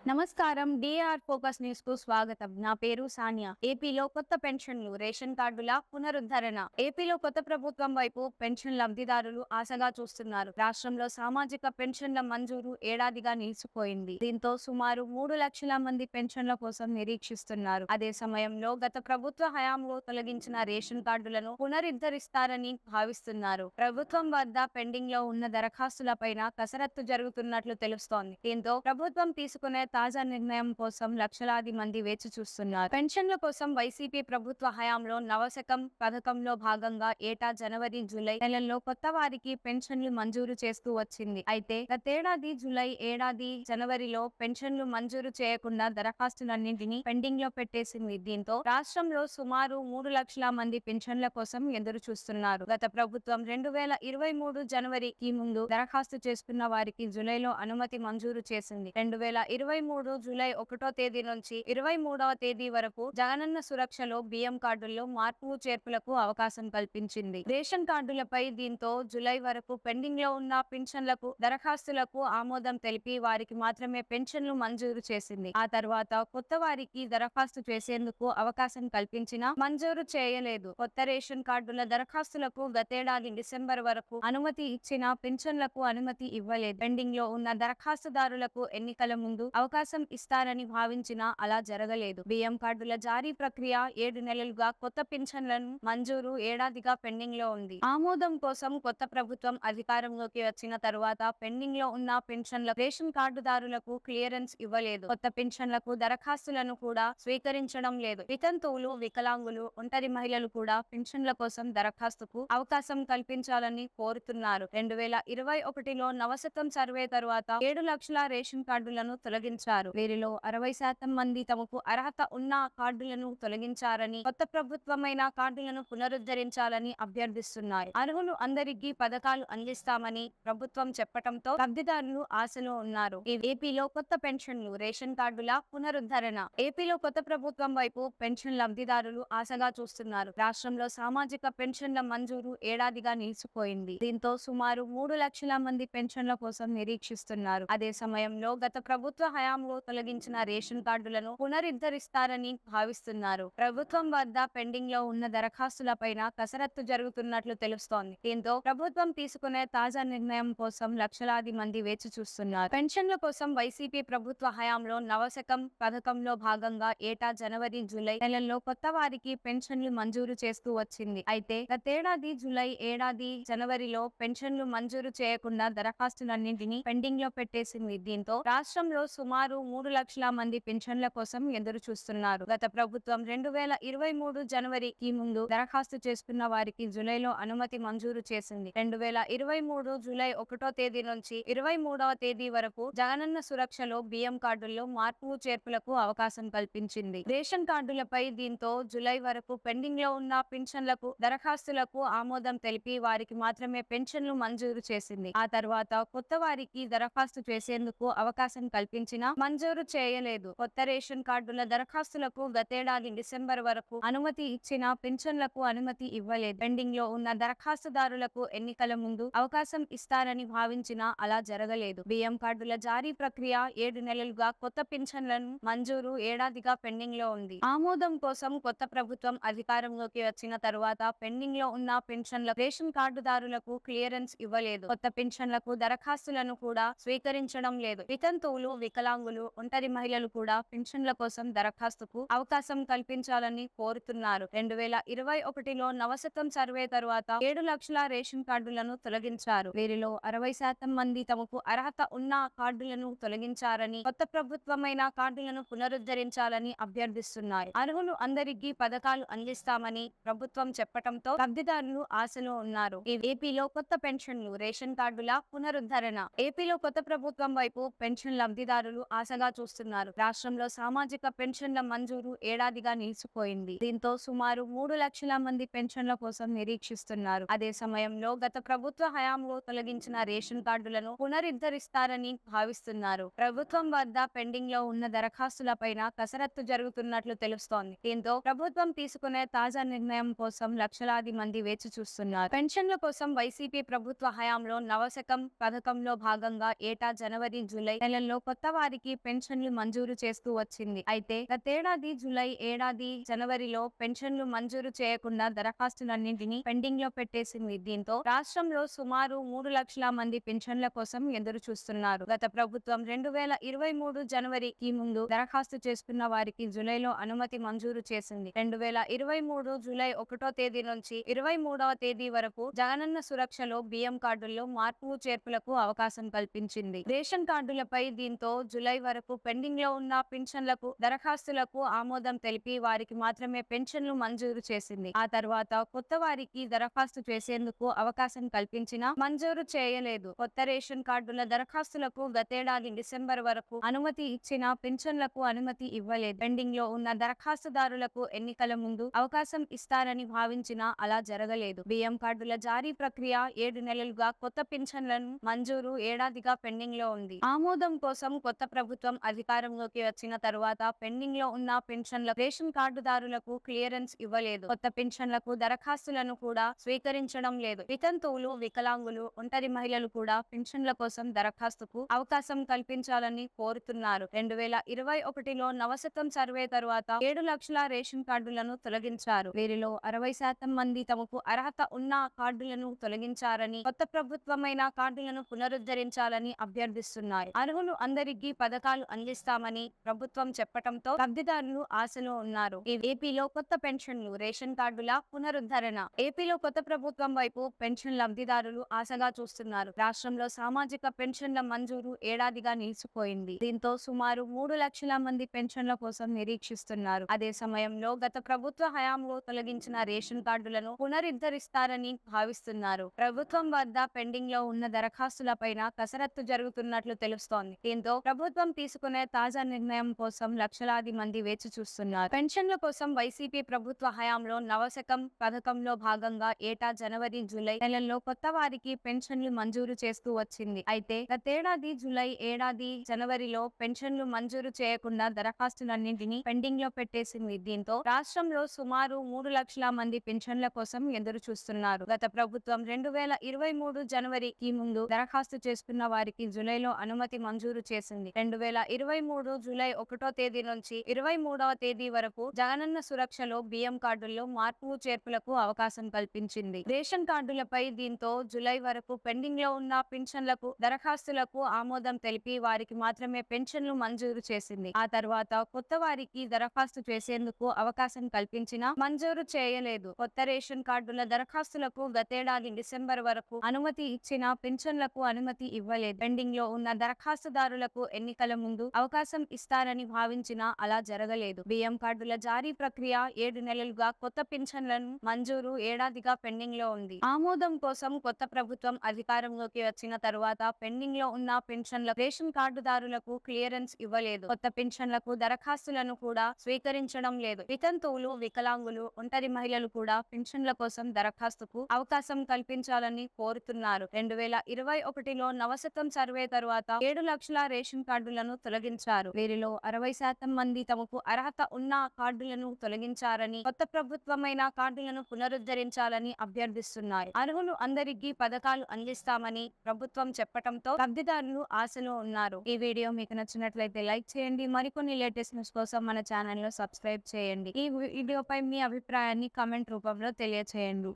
నమస్కారం. DR focus news కు స్వాగతం. నా పేరు సానియా. ఏపీలో కొత్త పెన్షన్లు, రేషన్ కార్డుల పునరుద్ధరణ. ఏపీలో కొత్త ప్రభుత్వం వైపు పెన్షన్ లబ్ధిదారులు ఆశగా చూస్తున్నారు. రాష్ట్రంలో సామాజిక పెన్షన్ల మంజూరు ఏడాదిగా నిలిచిపోయింది. దీంతో సుమారు 3 లక్షల మంది పెన్షన్ల కోసం నిరీక్షిస్తున్నారు. అదే సమయంలో గత ప్రభుత్వ హయాంలో తొలగించిన రేషన్ కార్డులను పునరుద్ధరిస్తారని భావిస్తున్నారు. ప్రభుత్వం వద్ద పెండింగ్ లో ఉన్న దరఖాస్తులపైన కసరత్తు జరుగుతున్నట్లు తెలుస్తోంది. దీంతో ప్రభుత్వం తీసుకునే తాజా నిర్ణయం కోసం లక్షలాది మంది వేచి చూస్తున్నారు. పెన్షన్ల కోసం వైసీపీ ప్రభుత్వ హయాంలో నవశకం పథకంలో భాగంగా ఏటా జనవరి, జూలై నెలల్లో కొత్త వారికి పెన్షన్లు మంజూరు చేస్తూ వచ్చింది. అయితే గతేడాది జూలై, ఏడాది జనవరిలో పెన్షన్లు మంజూరు చేయకుండా దరఖాస్తులన్నింటినీ పెండింగ్ లో పెట్టేసింది. దీంతో రాష్ట్రంలో సుమారు 3 లక్షల మంది పెన్షన్ల కోసం ఎదురు చూస్తున్నారు. గత ప్రభుత్వం 2023 జనవరికి ముందు దరఖాస్తు చేసుకున్న వారికి జూలైలో అనుమతి మంజూరు చేసింది. 2023 జూలై 1వ తేదీ నుంచి 23వ తేదీ వరకు జగనన్న సురక్షలో బియ్యం కార్డుల్లో మార్పు చేర్పులకు అవకాశం కల్పించింది. రేషన్ కార్డులపై దీంతో జూలై వరకు పెండింగ్ లో ఉన్న పెన్షన్లకు దరఖాస్తులకు ఆమోదం తెలిపి వారికి మాత్రమే పెన్షన్లు మంజూరు చేసింది. ఆ తర్వాత కొత్త వారికి దరఖాస్తు చేసేందుకు అవకాశం కల్పించినా మంజూరు చేయలేదు. కొత్త రేషన్ కార్డుల దరఖాస్తులకు గతేడాది డిసెంబర్ వరకు అనుమతి ఇచ్చినా పెన్షన్లకు అనుమతి ఇవ్వలేదు. పెండింగ్ లో ఉన్న దరఖాస్తుదారులకు ఎన్నికల ముందు అవకాశం ఇస్తారని భావించినా అలా జరగలేదు. బియ్యం కార్డుల జారీ ప్రక్రియ 7 నెలలుగా, కొత్త పెన్షన్లను మంజూరు ఏడాదిగా పెండింగ్ లో ఉంది. ఆమోదం కోసం కొత్త ప్రభుత్వం అధికారంలోకి వచ్చిన తరువాత పెండింగ్ లో ఉన్న పెన్షన్ల రేషన్ కార్డుదారులకు క్లియరెన్స్ ఇవ్వలేదు. కొత్త పెన్షన్లకు దరఖాస్తులను కూడా స్వీకరించడం లేదు. వితంతువులు, వికలాంగులు, ఒంటరి మహిళలు కూడా పెన్షన్ల కోసం దరఖాస్తుకు అవకాశం కల్పించాలని కోరుతున్నారు. 2021లో నవశకం సర్వే తరువాత 7 లక్షల రేషన్ కార్డులను తొలగించారు. వీరిలో 60% మంది తమకు అర్హత ఉన్న కార్డులను తొలగించారని, కొత్త ప్రభుత్వమైన కార్డులను పునరుద్ధరించాలని అభ్యర్థిస్తున్నాయి. అర్హులు అందరికీ పథకాలు అందిస్తామని ప్రభుత్వం చెప్పడంతో లబ్ధిదారులు ఆశలో ఉన్నారు. ఏపీలో కొత్త పెన్షన్లు, రేషన్ కార్డుల పునరుద్ధరణ. ఏపీలో కొత్త ప్రభుత్వం వైపు పెన్షన్ లబ్ధిదారులు ఆశగా చూస్తున్నారు. రాష్ట్రంలో సామాజిక పెన్షన్ల మంజూరు ఏడాదిగా నిలిచిపోయింది. దీంతో సుమారు 3 లక్షల మంది పెన్షన్ల కోసం నిరీక్షిస్తున్నారు. అదే సమయంలో గత ప్రభుత్వ హయాంలో తొలగించిన రేషన్ కార్డులను పునరుద్ధరిస్తారని భావిస్తున్నారు. ప్రభుత్వం వద్ద పెండింగ్ లో ఉన్న దరఖాస్తులపైన కసరత్తు జరుగుతున్నట్లు తెలుస్తోంది. దీంతో ప్రభుత్వం తీసుకునే తాజా నిర్ణయం కోసం లక్షలాది మంది వేచి చూస్తున్నారు. పెన్షన్ల కోసం వైసీపీ ప్రభుత్వ హయాంలో నవశకం పథకంలో భాగంగా ఏటా జనవరి, జూలై నెలల్లో కొత్త వారికి పెన్షన్లు మంజూరు చేస్తూ వచ్చింది. అయితే గతేడాది జూలై, ఏడాది జనవరిలో పెన్షన్లు మంజూరు చేయకుండా దరఖాస్తులన్నింటినీ పెండింగ్ లో పెట్టేసింది. దీంతో రాష్ట్రంలో సుమారు 3 లక్షల మంది పెన్షన్ల కోసం ఎదురు చూస్తున్నారు. గత ప్రభుత్వం 2023 జనవరికి ముందు దరఖాస్తు చేసుకున్న వారికి జూలైలో అనుమతి మంజూరు చేసింది. 2023 జూలై 1వ తేదీ నుంచి 23వ తేదీ వరకు జగనన్న సురక్షలో బియ్యం కార్డుల్లో మార్పు చేర్పులకు అవకాశం కల్పించింది. రేషన్ కార్డులపై దీంతో జూలై వరకు పెండింగ్ లో ఉన్న పెన్షన్లకు దరఖాస్తులకు ఆమోదం తెలిపి వారికి మాత్రమే పెన్షన్లు మంజూరు చేసింది. ఆ తర్వాత కొత్త వారికి దరఖాస్తు చేసేందుకు అవకాశం కల్పించినా మంజూరు చేయలేదు. కొత్త రేషన్ కార్డుల దరఖాస్తులకు గతేడాది డిసెంబర్ వరకు అనుమతి ఇచ్చినా పెన్షన్లకు అనుమతి ఇవ్వలేదు. పెండింగ్ లో ఉన్న దరఖాస్తుదారులకు ఎన్నికల ముందు అవకాశం ఇస్తారని భావించినా అలా జరగలేదు. బియ్యం కార్డుల జారీ ప్రక్రియ 7 నెలలుగా, కొత్త పెన్షన్లను మంజూరు ఏడాదిగా పెండింగ్ లో ఉంది. ఆమోదం కోసం కొత్త ప్రభుత్వం అధికారంలోకి వచ్చిన తరువాత పెండింగ్ లో ఉన్న పెన్షన్ల రేషన్ కార్డుదారులకు క్లియరెన్స్ ఇవ్వలేదు. కొత్త పెన్షన్లకు దరఖాస్తులను కూడా స్వీకరించడం లేదు. వితంతువులు, వికలాంగులు, ఒంటరి మహిళలు కూడా పెన్షన్ల కోసం దరఖాస్తుకు అవకాశం కల్పించాలని కోరుతున్నారు. 2021లో నవశకం సర్వే తరువాత 7 లక్షల రేషన్ కార్డులను తొలగించారు. వీరిలో 60% మంది తమకు అర్హత ఉన్న కార్డులను తొలగించారని, కొత్త ప్రభుత్వమైన కార్డులను పునరుద్ధరించాలని అభ్యర్థిస్తున్నాయి. అర్హులు అందరికీ పథకాలు అందిస్తామని ప్రభుత్వం చెప్పడంతో లబ్ధిదారులు ఆశలో ఉన్నారు. ఏపీలో కొత్త పెన్షన్లు, రేషన్ కార్డుల పునరుద్ధరణ. ఏపీలో కొత్త ప్రభుత్వం వైపు పెన్షన్ లబ్ధిదారులు ఆశగా చూస్తున్నారు. రాష్ట్రంలో సామాజిక పెన్షన్ల మంజూరు ఏడాదిగా నిలిచిపోయింది. దీంతో సుమారు 3 లక్షల మంది పెన్షన్ల కోసం నిరీక్షిస్తున్నారు. అదే సమయంలో గత ప్రభుత్వ హయాంలో తొలగించిన రేషన్ కార్డులను పునరుద్ధరిస్తారని భావిస్తున్నారు. ప్రభుత్వం వద్ద పెండింగ్ లో ఉన్న దరఖాస్తులపైన కసరత్తు జరుగుతున్నట్లు తెలుస్తోంది. దీంతో ప్రభుత్వం తీసుకునే తాజా నిర్ణయం కోసం లక్షలాది మంది వేచి చూస్తున్నారు. పెన్షన్ల కోసం వైసీపీ ప్రభుత్వ హయాంలో నవశకం పథకంలో భాగంగా ఏటా జనవరి, జూలై నెలల్లో కొత్త వారికి వారికి పెన్షన్లు మంజూరు చేస్తూ వచ్చింది. అయితే గతేడాది జూలై, ఏడాది జనవరిలో పెన్షన్లు మంజూరు చేయకుండా దరఖాస్తులన్నింటినీ పెండింగ్ లో పెట్టేసింది. దీంతో రాష్ట్రంలో సుమారు 3 లక్షల మంది పెన్షన్ల కోసం ఎదురు చూస్తున్నారు. గత ప్రభుత్వం 2023 జనవరికి ముందు దరఖాస్తు చేసుకున్న వారికి జూలైలో అనుమతి మంజూరు చేసింది. 2023 జూలై 1వ తేదీ నుంచి 23వ తేదీ వరకు జగనన్న సురక్షలో బియ్యం కార్డుల్లో మార్పు చేర్పులకు అవకాశం కల్పించింది. రేషన్ కార్డులపై దీంతో జూలై వరకు పెండింగ్ లో ఉన్న పెన్షన్లకు దరఖాస్తులకు ఆమోదం తెలిపి వారికి మాత్రమే పెన్షన్లు మంజూరు చేసింది. ఆ తర్వాత కొత్త వారికి దరఖాస్తు చేసేందుకు అవకాశం కల్పించినా మంజూరు చేయలేదు. కొత్త రేషన్ కార్డుల దరఖాస్తులకు గతేడాది డిసెంబర్ వరకు అనుమతి ఇచ్చినా పెన్షన్లకు అనుమతి ఇవ్వలేదు. పెండింగ్ లో ఉన్న దరఖాస్తుదారులకు ఎన్నికల ముందు అవకాశం ఇస్తారని భావించినా అలా జరగలేదు. బియ్యం కార్డుల జారీ ప్రక్రియ 7 నెలలుగా, కొత్త పెన్షన్లను మంజూరు ఏడాదిగా పెండింగ్ లో ఉంది. ఆమోదం కోసం కొత్త ప్రభుత్వం అధికారంలోకి వచ్చిన తరువాత పెండింగ్ లో ఉన్న పెన్షన్ల రేషన్ కార్డుదారులకు క్లియరెన్స్ ఇవ్వలేదు. కొత్త పెన్షన్లకు దరఖాస్తులను కూడా స్వీకరించడం లేదు. వితంతువులు, వికలాంగులు, ఒంటరి మహిళలు కూడా పెన్షన్ల కోసం దరఖాస్తుకు అవకాశం కల్పించాలని కోరుతున్నారు. 2021లో నవశతం సర్వే తరువాత 7 లక్షల రేషన్ కార్డులను తొలగించారు. వీరిలో 60% మంది తమకు అర్హత ఉన్న కార్డులను తొలగించారని, కొత్త ప్రభుత్వమైన కార్డులను పునరుద్ధరించాలని అభ్యర్థిస్తున్నారు. అర్హులు అందరికీ పథకాలు అందిస్తామని ప్రభుత్వం చెప్పడంతో లబ్ధిదారులు ఆశలో ఉన్నారు. ఏపీలో కొత్త పెన్షన్లు, రేషన్ కార్డుల పునరుద్ధరణ. ఏపీలో కొత్త ప్రభుత్వం వైపు పెన్షన్ లబ్ధిదారులు ఆశగా చూస్తున్నారు. రాష్ట్రంలో సామాజిక పెన్షన్ల మంజూరు ఏడాదిగా నిలిచిపోయింది. దీంతో సుమారు 3 లక్షల మంది పెన్షన్ల కోసం నిరీక్షిస్తున్నారు. అదే సమయంలో గత ప్రభుత్వ హయాంలో తొలగించిన రేషన్ కార్డులను పునరుద్ధరిస్తారని భావిస్తున్నారు. ప్రభుత్వం వద్ద పెండింగ్ లో ఉన్న దరఖాస్తులపైన కసరత్తు జరుగుతున్నట్లు తెలుస్తోంది. దీంతో ప్రభుత్వం తీసుకునే తాజా నిర్ణయం కోసం లక్షలాది మంది వేచి చూస్తున్నారు. పెన్షన్ల కోసం వైసీపీ ప్రభుత్వ హయాంలో నవశకం పథకంలో భాగంగా ఏటా జనవరి, జూలై నెలల్లో కొత్త వారికి పెన్షన్లు మంజూరు చేస్తూ వచ్చింది. అయితే గతేడాది జూలై, ఏడాది జనవరిలో పెన్షన్లు మంజూరు చేయకుండా దరఖాస్తులన్నింటినీ పెండింగ్ లో పెట్టేసింది. దీంతో రాష్ట్రంలో సుమారు 3 లక్షల మంది పెన్షన్ల కోసం ఎదురు చూస్తున్నారు. గత ప్రభుత్వం 2023 జనవరికి ముందు దరఖాస్తు చేసుకున్న వారికి జూలైలో అనుమతి మంజూరు చేసింది. 2023 జూలై 1వ తేదీ నుంచి 23వ తేదీ వరకు జగనన్న సురక్షలో బియ్యం కార్డుల్లో మార్పు చేర్పులకు అవకాశం కల్పించింది. రేషన్ కార్డులపై దీంతో జూలై వరకు పెండింగ్ లో ఉన్న పెన్షన్లకు దరఖాస్తులకు ఆమోదం తెలిపి వారికి మాత్రమే పెన్షన్లు మంజూరు చేసింది. ఆ తర్వాత కొత్త వారికి దరఖాస్తు చేసేందుకు అవకాశం కల్పించినా మంజూరు చేయలేదు. కొత్త రేషన్ కార్డుల దరఖాస్తులకు గతేడాది డిసెంబర్ వరకు అనుమతి ఇచ్చినా పెన్షన్లకు అనుమతి ఇవ్వలేదు. పెండింగ్ లో ఉన్న దరఖాస్తుదారులకు ఎన్నికల ముందు అవకాశం ఇస్తారని భావించినా అలా జరగలేదు. బియ్యం కార్డుల జారీ ప్రక్రియ 7 నెలలుగా, కొత్త పెన్షన్లను మంజూరు ఏడాదిగా పెండింగ్ లో ఉంది. ఆమోదం కోసం కొత్త ప్రభుత్వం అధికారంలోకి వచ్చిన తరువాత పెండింగ్ లో ఉన్న పెన్షన్ల రేషన్ కార్డుదారులకు క్లియరెన్స్ ఇవ్వలేదు. కొత్త పెన్షన్లకు దరఖాస్తులను కూడా స్వీకరించడం లేదు. వితంతువులు, వికలాంగులు, ఒంటరి మహిళలు కూడా పెన్షన్ల కోసం దరఖాస్తుకు అవకాశం కల్పించాలని కోరుతున్నారు. 2021లో నవశతం సర్వే తరువాత 7 లక్షల రేషన్ కార్డులను తొలగించారు. వీరిలో 60% మంది తమకు అర్హత ఉన్న కార్డులను తొలగించారని, కొత్త ప్రభుత్వమైన కార్డులను పునరుద్ధరించాలని అభ్యర్థిస్తున్నారు. అర్హులు అందరికీ పథకాలు అందిస్తామని ప్రభుత్వం చెప్పడంతో లబ్ధిదారులు ఆశలో ఉన్నారు. ఈ వీడియో మీకు నచ్చినట్లయితే లైక్ చేయండి. మరికొన్ని లేటెస్ట్ న్యూస్ కోసం మన ఛానల్ లో సబ్స్క్రైబ్ చేయండి. ఈ వీడియోపై మీ అభిప్రాయాన్ని కామెంట్ రూపంలో తెలియచేయండి.